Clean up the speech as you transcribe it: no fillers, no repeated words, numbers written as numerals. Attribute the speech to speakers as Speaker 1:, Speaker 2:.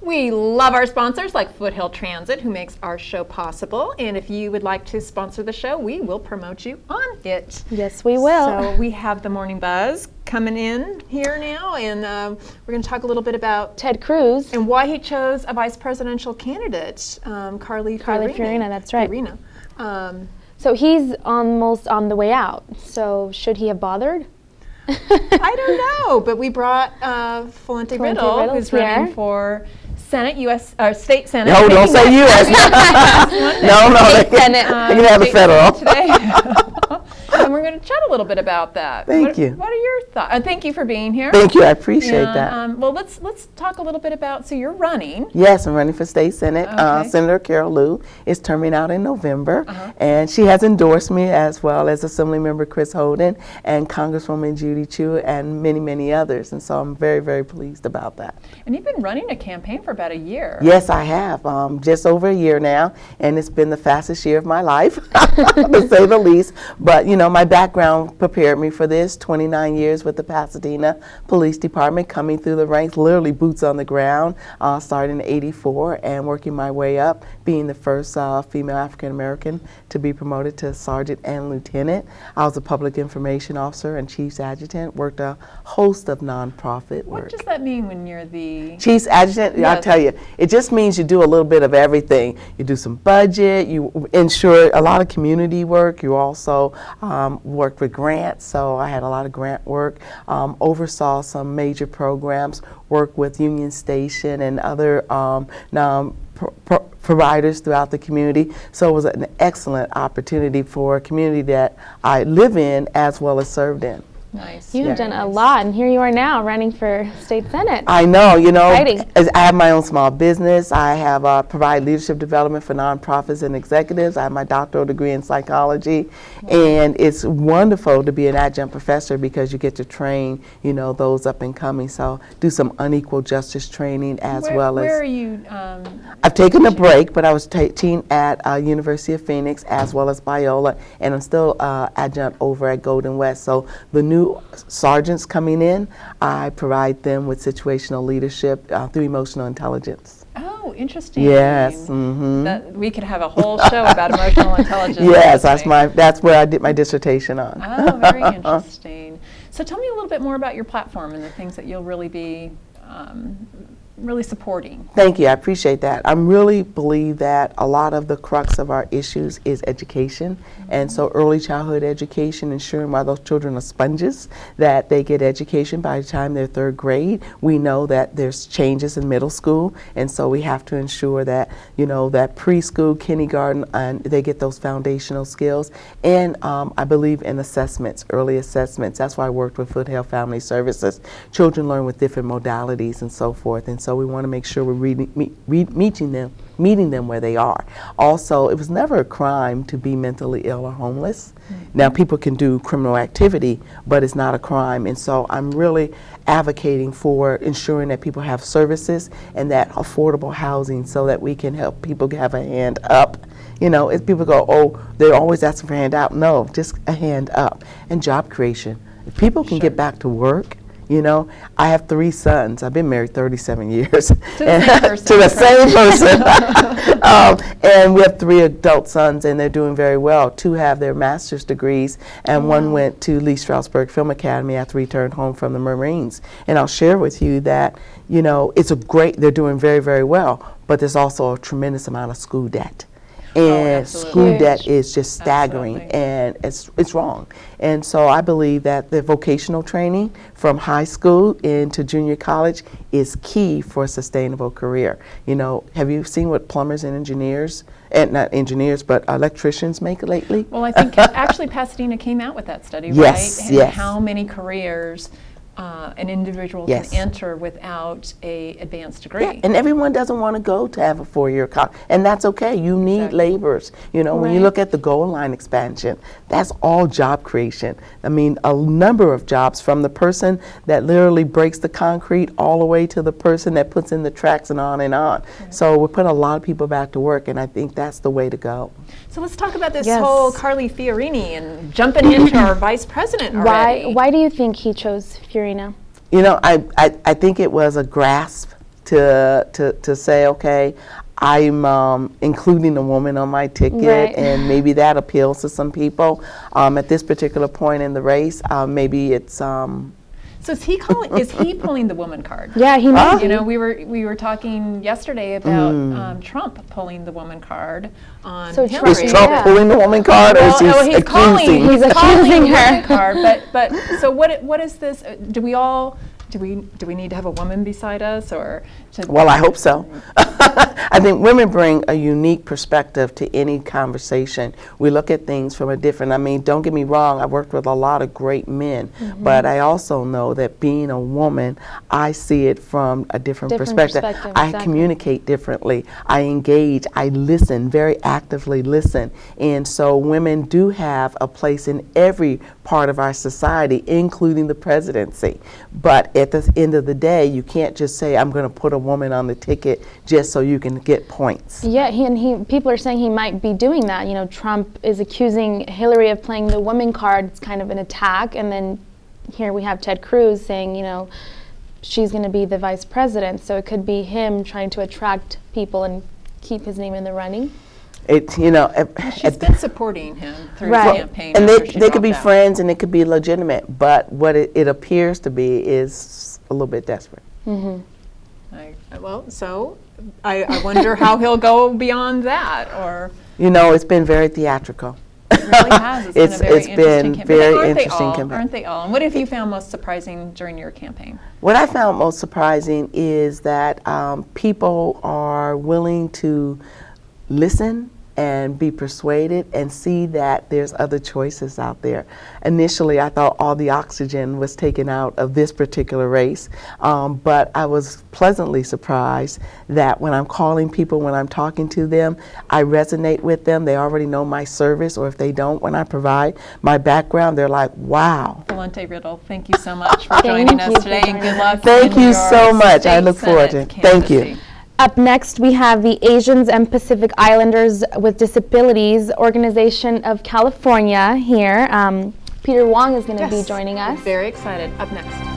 Speaker 1: We love our sponsors like Foothill Transit, who makes our show possible. And if you would like to sponsor the show, we will promote you on it.
Speaker 2: Yes, we will.
Speaker 1: So we have the Morning Buzz coming in here now, and we're going to talk a little bit about
Speaker 2: Ted Cruz
Speaker 1: and why he chose a vice presidential candidate, Carly
Speaker 2: Fiorina. That's right.
Speaker 1: Fiorina.
Speaker 2: So he's almost on the way out. So should he have bothered?
Speaker 1: I don't know, but we brought Valente Riddle, who's running for Senate, U.S. or State Senate.
Speaker 3: No, don't say U.S. no.
Speaker 2: State Senate.
Speaker 3: You can have the federal.
Speaker 1: Today. And we're going to chat a little bit about that.
Speaker 3: Thank you.
Speaker 1: What are your thoughts? Thank you for being here.
Speaker 3: Thank you. I appreciate that.
Speaker 1: Well, let's talk a little bit about. So you're running.
Speaker 3: Yes, I'm running for state senate.
Speaker 1: Okay.
Speaker 3: Senator Carol Liu is terming out in November, and she has endorsed me, as well as Assemblymember Chris Holden and Congresswoman Judy Chu and many, many others. And so I'm very, very pleased about that.
Speaker 1: And you've been running a campaign for about a year.
Speaker 3: Yes, I have. Just over a year now, and it's been the fastest year of my life, to say the least. But you know, my background prepared me for this. 29 years with the Pasadena Police Department, coming through the ranks, literally boots on the ground, starting in '84 and working my way up, being the first female African American to be promoted to sergeant and lieutenant. I was a public information officer and chief's adjutant, worked a host of nonprofit work.
Speaker 1: What does that mean when you're the
Speaker 3: chief's adjutant?
Speaker 1: Yes.
Speaker 3: I'll tell you, it just means you do a little bit of everything. You do some budget, you ensure a lot of community work, you also worked with grants, so I had a lot of grant work, oversaw some major programs, worked with Union Station and other providers throughout the community. So it was an excellent opportunity for a community that I live in as well as served in.
Speaker 1: Nice.
Speaker 2: You've done a lot, and here you are now running for state senate.
Speaker 3: I know, you know,
Speaker 2: Exciting.
Speaker 3: as I have my own small business. I have provide leadership development for nonprofits and executives. I have my doctoral degree in psychology, and it's wonderful to be an adjunct professor because you get to train, you know, those up and coming. So do some unequal justice training as well as.
Speaker 1: Where are you?
Speaker 3: I've taken a break, but I was teaching at University of Phoenix as well as Biola, and I'm still adjunct over at Golden West. So the new sergeants coming in, I provide them with situational leadership through emotional intelligence.
Speaker 1: Oh, interesting.
Speaker 3: Yes.
Speaker 1: We could have a whole show about emotional intelligence.
Speaker 3: Yes, that's where I did my dissertation on.
Speaker 1: Oh, very interesting. So tell me a little bit more about your platform and the things that you'll really be really supporting.
Speaker 3: Thank you. I appreciate that. I really believe that a lot of the crux of our issues is education. And so early childhood education, ensuring while those children are sponges, that they get education by the time they're third grade. We know that there's changes in middle school, and so we have to ensure that, you know, that preschool, kindergarten, and they get those foundational skills. And I believe in assessments, early assessments. That's why I worked with Foothill Family Services. Children learn with different modalities and so forth, and so we want to make sure we're meeting them where they are. Also, it was never a crime to be mentally ill or homeless. Now, people can do criminal activity, but it's not a crime, and so I'm really advocating for ensuring that people have services and that affordable housing so that we can help people have a hand up. You know, if people go, oh, they're always asking for a hand out. No, just a hand up. And job creation. If people can get back to work, you know, I have 3 sons. I've been married 37 years. To the same person. And we have 3 adult sons, and they're doing very well. 2 have their master's degrees, and 1 went to Lee Strasberg Film Academy after he returned home from the Marines. And I'll share with you that, you know, they're doing very, very well, but there's also a tremendous amount of school debt. And school debt is just staggering, and it's wrong. And so I believe that the vocational training from high school into junior college is key for a sustainable career. You know, have you seen what plumbers and engineers, and not engineers, but electricians make lately?
Speaker 1: Well, I think actually Pasadena came out with that study,
Speaker 3: yes,
Speaker 1: right?
Speaker 3: Yes.
Speaker 1: And how many careers an individual can enter without a advanced degree.
Speaker 3: Yeah, and everyone doesn't want to go to have a 4-year college, and that's okay. You need laborers. You know, when you look at the goal line expansion, that's all job creation. I mean, a number of jobs, from the person that literally breaks the concrete all the way to the person that puts in the tracks and on and on. So we're putting a lot of people back to work, and I think that's the way to go.
Speaker 1: So let's talk about this whole Carly Fiorina and jumping into our vice president already.
Speaker 2: Why do you think he chose Fiorina?
Speaker 3: You know, I think it was a grasp to say, okay, I'm including a woman on my ticket,
Speaker 2: Right.
Speaker 3: and maybe that appeals to some people. At this particular point in the race, maybe it's.
Speaker 1: So is he pulling the woman card?
Speaker 2: Yeah, he might.
Speaker 1: You know, we were talking yesterday about Trump pulling the woman card on
Speaker 2: So
Speaker 1: Hillary.
Speaker 3: Is
Speaker 2: Trump-
Speaker 3: Trump
Speaker 2: Yeah.
Speaker 3: pulling the woman card, or is he
Speaker 1: he's calling.
Speaker 3: accusing?
Speaker 2: He's
Speaker 1: calling
Speaker 2: accusing
Speaker 1: the
Speaker 2: her.
Speaker 1: woman card. But so what is this? Do we need to have a woman beside us, or?
Speaker 3: Well, I hope so. I think women bring a unique perspective to any conversation. We look at things from a different, I mean, don't get me wrong, I've worked with a lot of great men, but I also know that being a woman, I see it from a different perspective. I
Speaker 2: exactly.
Speaker 3: communicate differently. I engage. I listen, very actively listen. And so women do have a place in every part of our society, including the presidency. But at the end of the day, you can't just say, I'm going to put a woman on the ticket just so you can get points.
Speaker 2: Yeah, people are saying he might be doing that. You know, Trump is accusing Hillary of playing the woman card. It's kind of an attack. And then here we have Ted Cruz saying, you know, she's going to be the vice president. So it could be him trying to attract people and keep his name in the running.
Speaker 1: She's been supporting him through
Speaker 2: Right.
Speaker 1: the campaign.
Speaker 3: And
Speaker 1: after she
Speaker 3: they could be
Speaker 1: dropped out.
Speaker 3: friends and it could be legitimate, but what it appears to be is a little bit desperate.
Speaker 1: I wonder how he'll go beyond that, or
Speaker 3: You know, it's been very theatrical.
Speaker 1: it really has. It's been a very
Speaker 3: it's
Speaker 1: interesting
Speaker 3: been
Speaker 1: campaign.
Speaker 3: very
Speaker 1: Aren't they
Speaker 3: interesting
Speaker 1: all?
Speaker 3: campaign.
Speaker 1: Aren't they all? And what have you found most surprising during your campaign?
Speaker 3: What I found most surprising is that people are willing to listen and be persuaded and see that there's other choices out there. Initially, I thought all the oxygen was taken out of this particular race, but I was pleasantly surprised that when I'm calling people, when I'm talking to them, I resonate with them. They already know my service, or if they don't, when I provide my background, they're like, wow.
Speaker 1: Valente Riddle, thank you so much for joining us
Speaker 2: you for
Speaker 1: today, and
Speaker 2: joining
Speaker 1: good
Speaker 2: us.
Speaker 1: luck.
Speaker 3: Thank
Speaker 1: in
Speaker 3: you
Speaker 1: your
Speaker 3: so much. I
Speaker 1: state
Speaker 3: look forward to
Speaker 1: Senate
Speaker 3: it. Thank you.
Speaker 1: candidacy.
Speaker 2: Up next, we have the Asians and Pacific Islanders with Disabilities Organization of California here. Peter Wong is going to be
Speaker 1: Yes.
Speaker 2: joining us.
Speaker 1: Very excited. Up next.